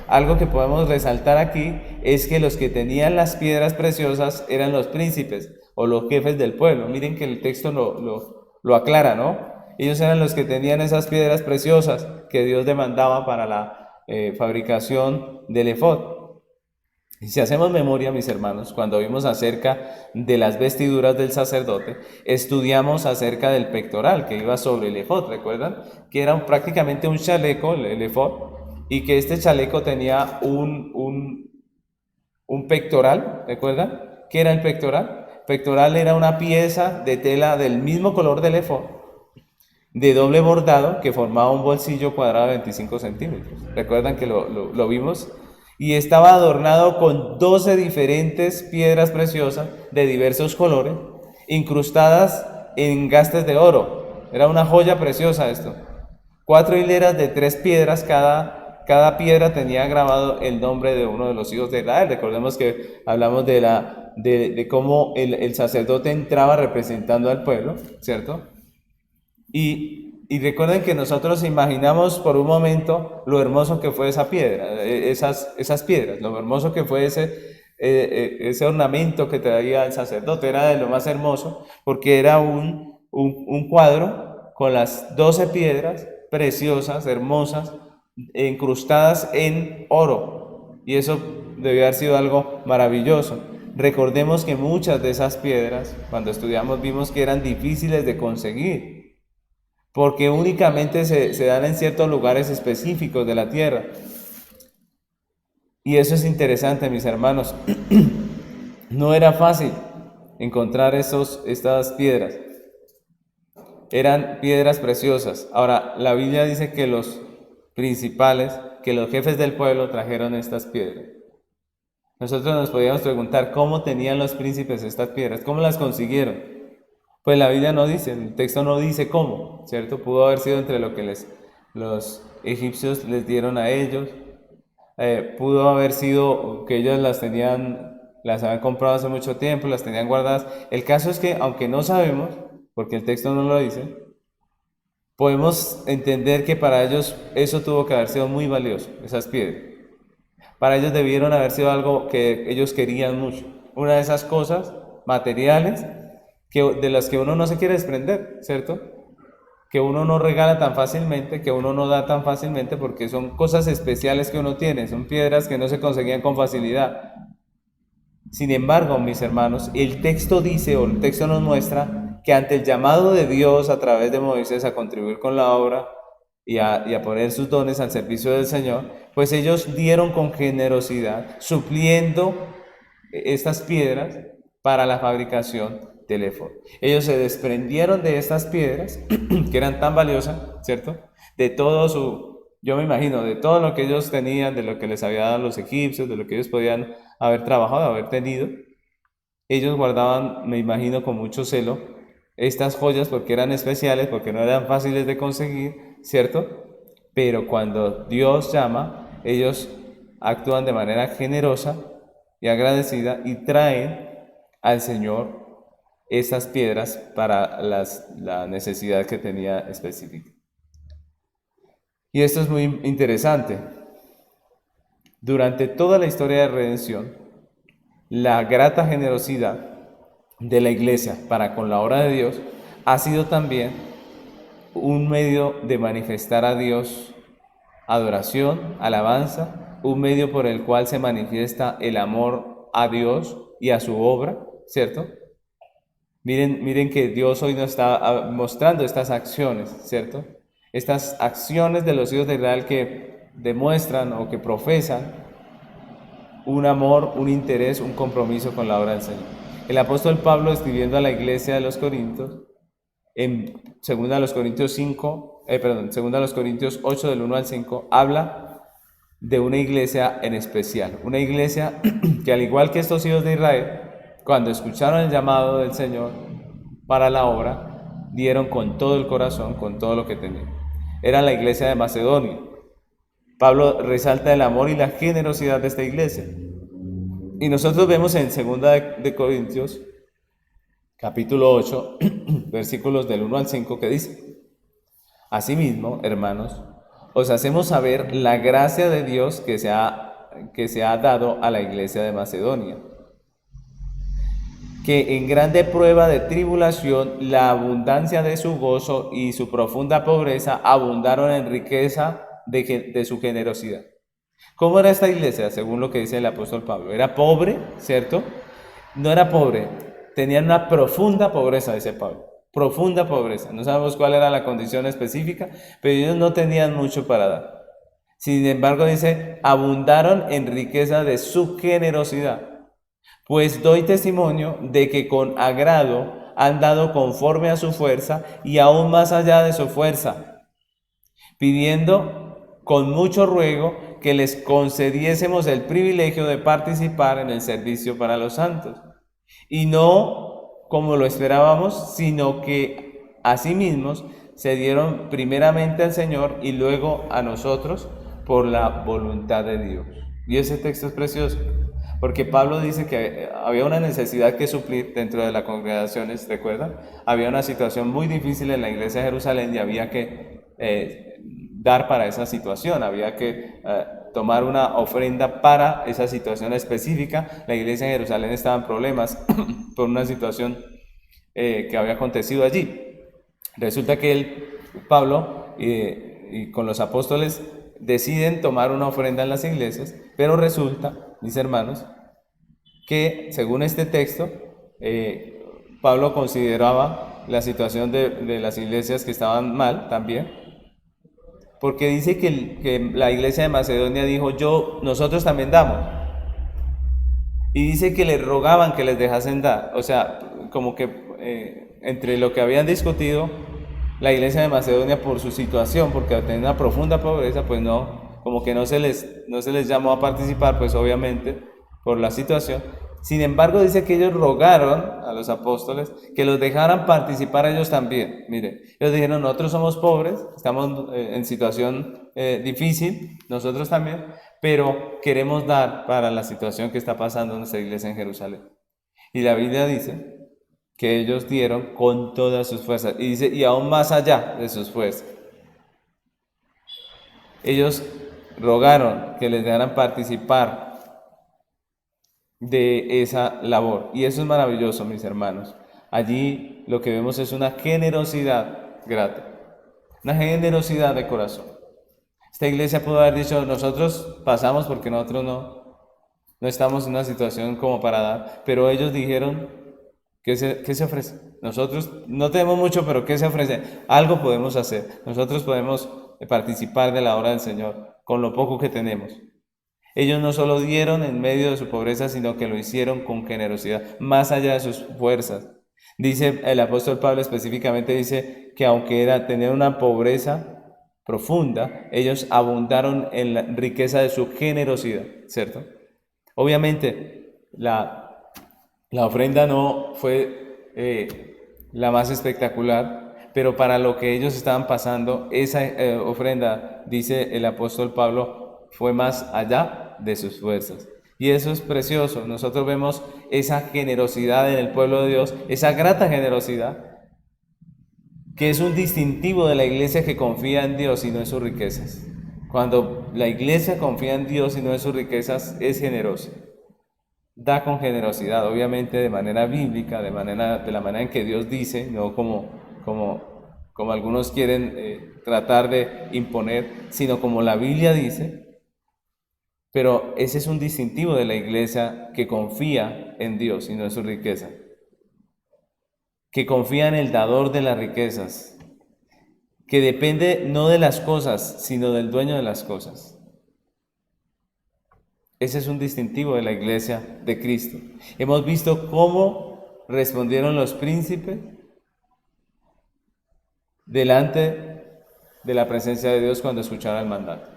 Algo que podemos resaltar aquí es que los que tenían las piedras preciosas eran los príncipes o los jefes del pueblo. Miren que el texto lo aclara, ¿no? Ellos eran los que tenían esas piedras preciosas que Dios demandaba para la fabricación del efod. Y si hacemos memoria, mis hermanos, cuando vimos acerca de las vestiduras del sacerdote, estudiamos acerca del pectoral que iba sobre el efod, ¿recuerdan? Que era prácticamente un chaleco, el efod, y que este chaleco tenía un pectoral, ¿recuerdan? ¿Qué era el pectoral? Pectoral era una pieza de tela del mismo color del efod, de doble bordado, que formaba un bolsillo cuadrado de 25 centímetros. ¿Recuerdan que lo vimos? Y estaba adornado con 12 diferentes piedras preciosas de diversos colores, incrustadas en engastes de oro. Era una joya preciosa esto. 4 hileras de 3 piedras, cada piedra tenía grabado el nombre de uno de los hijos de Israel. Recordemos que hablamos de cómo el sacerdote entraba representando al pueblo, ¿cierto? Y recuerden que nosotros imaginamos por un momento lo hermoso que fue esa piedra, esas piedras, lo hermoso que fue ese ornamento que traía el sacerdote, era de lo más hermoso, porque era un cuadro con las 12 piedras preciosas, hermosas, incrustadas en oro, y eso debió haber sido algo maravilloso. Recordemos que muchas de esas piedras, cuando estudiamos, vimos que eran difíciles de conseguir porque únicamente se dan en ciertos lugares específicos de la tierra. Y eso es interesante, mis hermanos. No era fácil encontrar estas piedras. Eran piedras preciosas. Ahora, la Biblia dice que los principales, que los jefes del pueblo trajeron estas piedras. Nosotros nos podíamos preguntar cómo tenían los príncipes estas piedras, cómo las consiguieron. Pues la Biblia no dice, el texto no dice cómo, ¿cierto? Pudo haber sido entre lo que los egipcios les dieron a ellos, pudo haber sido que ellos las habían comprado hace mucho tiempo, las tenían guardadas. El caso es que, aunque no sabemos, porque el texto no lo dice, podemos entender que para ellos eso tuvo que haber sido muy valioso, esas piedras. Para ellos debieron haber sido algo que ellos querían mucho. Una de esas cosas materiales de las que uno no se quiere desprender, ¿cierto? Que uno no regala tan fácilmente, que uno no da tan fácilmente, porque son cosas especiales que uno tiene, son piedras que no se conseguían con facilidad. Sin embargo, mis hermanos, el texto dice, o el texto nos muestra, que ante el llamado de Dios a través de Moisés a contribuir con la obra y a poner sus dones al servicio del Señor, pues ellos dieron con generosidad, supliendo estas piedras para la fabricación del efod. Ellos se desprendieron de estas piedras que eran tan valiosas, ¿cierto? De yo me imagino, de todo lo que ellos tenían, de lo que les había dado los egipcios, de lo que ellos podían haber trabajado, haber tenido. Ellos guardaban, me imagino, con mucho celo estas joyas porque eran especiales, porque no eran fáciles de conseguir, ¿cierto? Pero cuando Dios llama, ellos actúan de manera generosa y agradecida y traen al Señor esas piedras para la necesidad que tenía específica. Y esto es muy interesante. Durante toda la historia de redención, la grata generosidad de la iglesia para con la obra de Dios ha sido también un medio de manifestar a Dios adoración, alabanza, un medio por el cual se manifiesta el amor a Dios y a su obra, ¿cierto? Miren que Dios hoy nos está mostrando estas acciones, ¿cierto? Estas acciones de los hijos de Israel que demuestran o que profesan un amor, un interés, un compromiso con la obra del Señor. El apóstol Pablo, escribiendo a la iglesia de los Corintios, en 2 Corintios 5, 2 Corintios 8 del 1 al 5, habla de una iglesia en especial, una iglesia que al igual que estos hijos de Israel, cuando escucharon el llamado del Señor para la obra, dieron con todo el corazón, con todo lo que tenían. Era la iglesia de Macedonia. Pablo resalta el amor y la generosidad de esta iglesia. Y nosotros vemos en 2 Corintios, capítulo 8, versículos del 1 al 5, que dice: Asimismo, hermanos, os hacemos saber la gracia de Dios que se ha dado a la iglesia de Macedonia, que en grande prueba de tribulación, la abundancia de su gozo y su profunda pobreza abundaron en riqueza de su generosidad. ¿Cómo era esta iglesia? Según lo que dice el apóstol Pablo. Era pobre, ¿cierto? No era pobre, tenían una profunda pobreza, dice Pablo. Profunda pobreza. No sabemos cuál era la condición específica, pero ellos no tenían mucho para dar. Sin embargo, dice, abundaron en riqueza de su generosidad. Pues doy testimonio de que con agrado han dado conforme a su fuerza y aún más allá de su fuerza, pidiendo con mucho ruego que les concediésemos el privilegio de participar en el servicio para los santos. Y no como lo esperábamos, sino que a sí mismos se dieron primeramente al Señor y luego a nosotros por la voluntad de Dios. Y ese texto es precioso, porque Pablo dice que había una necesidad que suplir dentro de las congregaciones, ¿recuerdan? Había una situación muy difícil en la iglesia de Jerusalén y había que dar para esa situación, había que tomar una ofrenda para esa situación específica. La iglesia de Jerusalén estaba en problemas por una situación que había acontecido allí. Resulta que Pablo y con los apóstoles deciden tomar una ofrenda en las iglesias, pero resulta, mis hermanos, que según este texto, Pablo consideraba la situación de las iglesias que estaban mal también, porque dice que la iglesia de Macedonia dijo, nosotros también damos. Y dice que les rogaban que les dejasen dar. O sea, como que entre lo que habían discutido la iglesia de Macedonia por su situación, porque tenía una profunda pobreza, pues no, como que no se les llamó a participar, pues obviamente, por la situación. Sin embargo, dice que ellos rogaron a los apóstoles que los dejaran participar ellos también. Mire, ellos dijeron, nosotros somos pobres, estamos en situación difícil, nosotros también, pero queremos dar para la situación que está pasando en nuestra iglesia en Jerusalén. Y la Biblia dice que ellos dieron con todas sus fuerzas, y dice, y aún más allá de sus fuerzas. Ellos rogaron que les dejaran participar de esa labor. Y eso es maravilloso, mis hermanos. Allí lo que vemos es una generosidad grata, una generosidad de corazón. Esta iglesia pudo haber dicho, nosotros pasamos porque nosotros no estamos en una situación como para dar, pero ellos dijeron, ¿qué se ofrece? Nosotros no tenemos mucho, pero ¿qué se ofrece? Algo podemos hacer. Nosotros podemos participar de la obra del Señor con lo poco que tenemos. Ellos no solo dieron en medio de su pobreza, sino que lo hicieron con generosidad, más allá de sus fuerzas. Dice el apóstol Pablo específicamente, dice que aunque tener una pobreza profunda, ellos abundaron en la riqueza de su generosidad, ¿cierto? Obviamente, la ofrenda no fue la más espectacular, pero para lo que ellos estaban pasando, esa ofrenda, dice el apóstol Pablo, fue más allá de sus fuerzas. Y eso es precioso. Nosotros vemos esa generosidad en el pueblo de Dios, esa grata generosidad, que es un distintivo de la iglesia que confía en Dios y no en sus riquezas. Cuando la iglesia confía en Dios y no en sus riquezas, es generosa. Da con generosidad, obviamente de manera bíblica, de la manera en que Dios dice, no como algunos quieren tratar de imponer, sino como la Biblia dice. Pero ese es un distintivo de la iglesia que confía en Dios y no en su riqueza. que confía en el dador de las riquezas, que depende no de las cosas, sino del dueño de las cosas. Ese es un distintivo de la iglesia de Cristo. Hemos visto cómo respondieron los príncipes delante de la presencia de Dios cuando escucharon el mandato.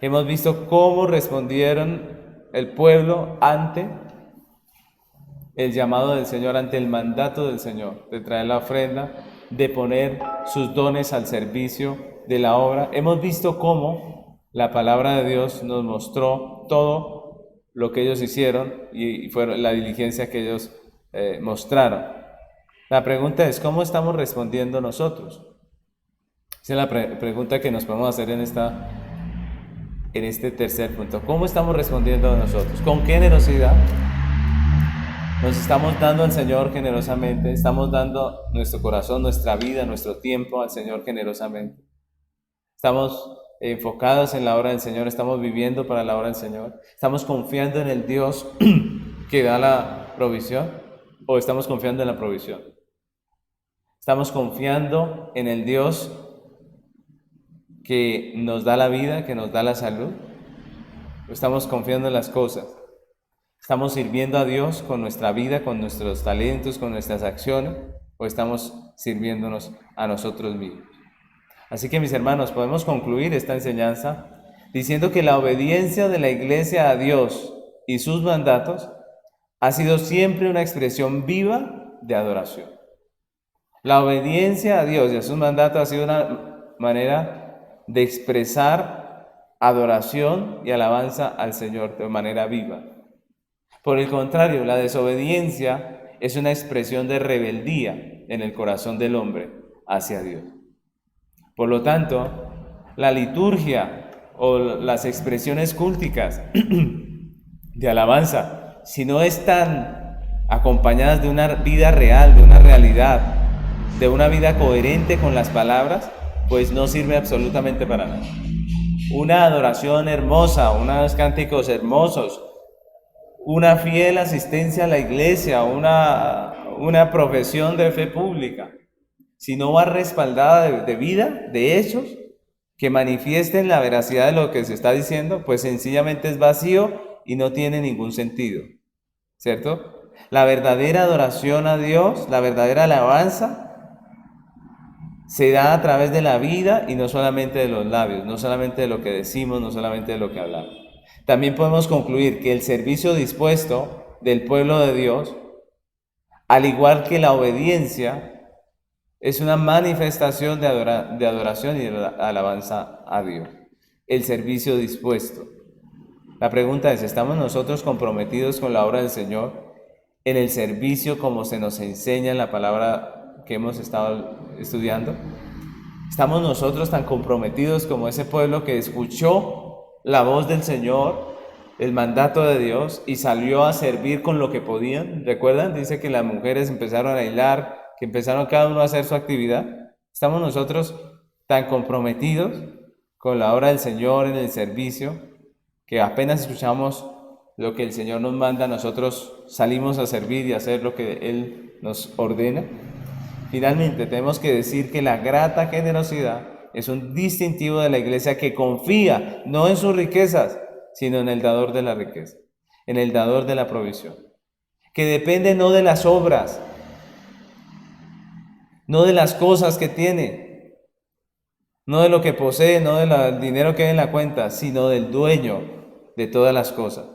Hemos visto cómo respondieron el pueblo ante el llamado del Señor, ante el mandato del Señor, de traer la ofrenda, de poner sus dones al servicio de la obra. Hemos visto cómo la palabra de Dios nos mostró todo lo que ellos hicieron y fue la diligencia que ellos mostraron. La pregunta es, ¿cómo estamos respondiendo nosotros? Esa es la pregunta que nos podemos hacer en este tercer punto. ¿Cómo estamos respondiendo nosotros? ¿Con qué generosidad? ¿Nos estamos dando al Señor generosamente? ¿Estamos dando nuestro corazón, nuestra vida, nuestro tiempo al Señor generosamente? ¿Estamos enfocados en la obra del Señor? ¿Estamos viviendo para la obra del Señor? ¿Estamos confiando en el Dios que da la provisión? ¿O estamos confiando en la provisión? ¿Estamos confiando en el Dios que nos da la vida, que nos da la salud? ¿O estamos confiando en las cosas? ¿Estamos sirviendo a Dios con nuestra vida, con nuestros talentos, con nuestras acciones? ¿O estamos sirviéndonos a nosotros mismos? Así que, mis hermanos, podemos concluir esta enseñanza diciendo que la obediencia de la iglesia a Dios y sus mandatos ha sido siempre una expresión viva de adoración. La obediencia a Dios y a sus mandatos ha sido una manera de expresar adoración y alabanza al Señor de manera viva. Por el contrario, la desobediencia es una expresión de rebeldía en el corazón del hombre hacia Dios. Por lo tanto, la liturgia o las expresiones culticas de alabanza, si no están acompañadas de una vida real, de una realidad, de una vida coherente con las palabras, pues no sirve absolutamente para nada. Una adoración hermosa, unos cánticos hermosos, una fiel asistencia a la iglesia, una profesión de fe pública, si no va respaldada de vida, de hechos, que manifiesten la veracidad de lo que se está diciendo, pues sencillamente es vacío y no tiene ningún sentido, ¿cierto? La verdadera adoración a Dios, la verdadera alabanza, se da a través de la vida y no solamente de los labios, no solamente de lo que decimos, no solamente de lo que hablamos. También podemos concluir que el servicio dispuesto del pueblo de Dios, al igual que la obediencia, es una manifestación de adoración y de alabanza a Dios. El servicio dispuesto. La pregunta es, ¿estamos nosotros comprometidos con la obra del Señor en el servicio como se nos enseña en la palabra que hemos estado estudiando? ¿Estamos nosotros tan comprometidos como ese pueblo que escuchó la voz del Señor, el mandato de Dios, y salió a servir con lo que podían? ¿Recuerdan? Dice que las mujeres empezaron a bailar, que empezaron cada uno a hacer su actividad. ¿Estamos nosotros tan comprometidos con la obra del Señor en el servicio que apenas escuchamos lo que el Señor nos manda, nosotros salimos a servir y a hacer lo que Él nos ordena? Finalmente, tenemos que decir que la grata generosidad es un distintivo de la iglesia que confía no en sus riquezas, sino en el dador de la riqueza, en el dador de la provisión, que depende no de las obras, no de las cosas que tiene, no de lo que posee, no del dinero que hay en la cuenta, sino del dueño de todas las cosas,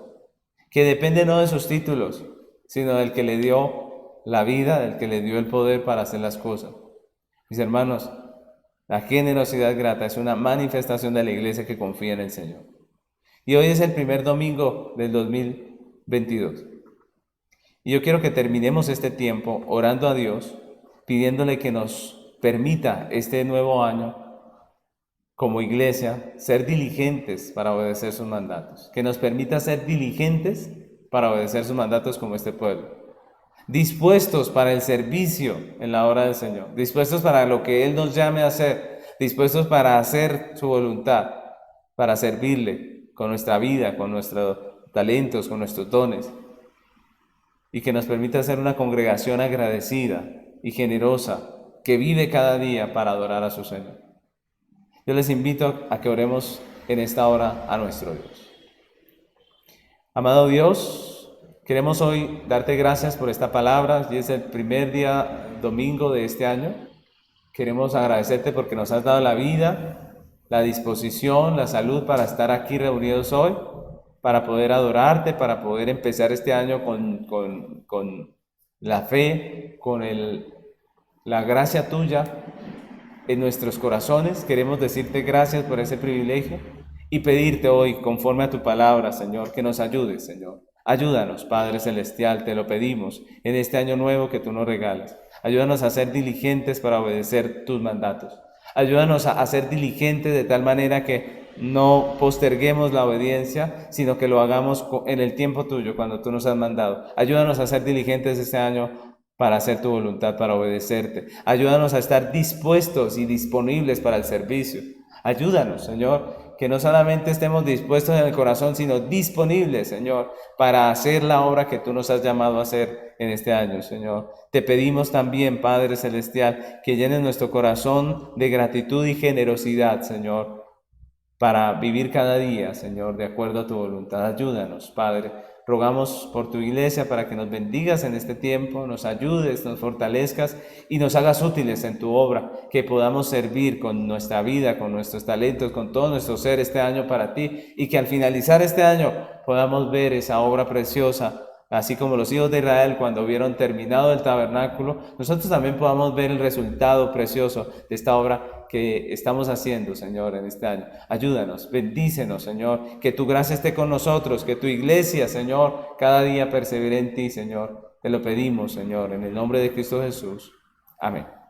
que depende no de sus títulos, sino del que le dio la vida, del que le dio el poder para hacer las cosas. Mis hermanos, la generosidad grata es una manifestación de la iglesia que confía en el Señor. Y hoy es el primer domingo del 2022. Y yo quiero que terminemos este tiempo orando a Dios, pidiéndole que nos permita este nuevo año como iglesia ser diligentes para obedecer sus mandatos. Que nos permita ser diligentes para obedecer sus mandatos como este pueblo. Dispuestos para el servicio en la obra del Señor, dispuestos para lo que Él nos llame a hacer, dispuestos para hacer su voluntad, para servirle con nuestra vida, con nuestros talentos, con nuestros dones, y que nos permita ser una congregación agradecida, y generosa que vive cada día para adorar a su Señor. Yo les invito a que oremos en esta hora a nuestro Dios. Amado Dios, queremos hoy darte gracias por esta palabra. Y es el primer día domingo de este año. Queremos agradecerte porque nos has dado la vida, la disposición, la salud para estar aquí reunidos hoy, para poder adorarte, para poder empezar este año con la fe, con la gracia tuya en nuestros corazones. Queremos decirte gracias por ese privilegio y pedirte hoy, conforme a tu palabra, Señor, que nos ayudes, Señor. Ayúdanos, Padre Celestial, te lo pedimos en este año nuevo que tú nos regalas. Ayúdanos a ser diligentes para obedecer tus mandatos. Ayúdanos a ser diligentes de tal manera que no posterguemos la obediencia, sino que lo hagamos en el tiempo tuyo, cuando tú nos has mandado. Ayúdanos a ser diligentes este año para hacer tu voluntad, para obedecerte. Ayúdanos a estar dispuestos y disponibles para el servicio. Ayúdanos, Señor, que no solamente estemos dispuestos en el corazón, sino disponibles, Señor, para hacer la obra que tú nos has llamado a hacer en este año, Señor. Te pedimos también, Padre Celestial, que llenes nuestro corazón de gratitud y generosidad, Señor, para vivir cada día, Señor, de acuerdo a tu voluntad. Ayúdanos, Padre. Rogamos por tu iglesia para que nos bendigas en este tiempo, nos ayudes, nos fortalezcas y nos hagas útiles en tu obra, que podamos servir con nuestra vida, con nuestros talentos, con todo nuestro ser este año para ti, y que al finalizar este año podamos ver esa obra preciosa, así como los hijos de Israel cuando vieron terminado el tabernáculo, nosotros también podamos ver el resultado precioso de esta obra que estamos haciendo, Señor, en este año. Ayúdanos, bendícenos, Señor, que tu gracia esté con nosotros, que tu iglesia, Señor, cada día persevere en ti, Señor. Te lo pedimos, Señor, en el nombre de Cristo Jesús. Amén.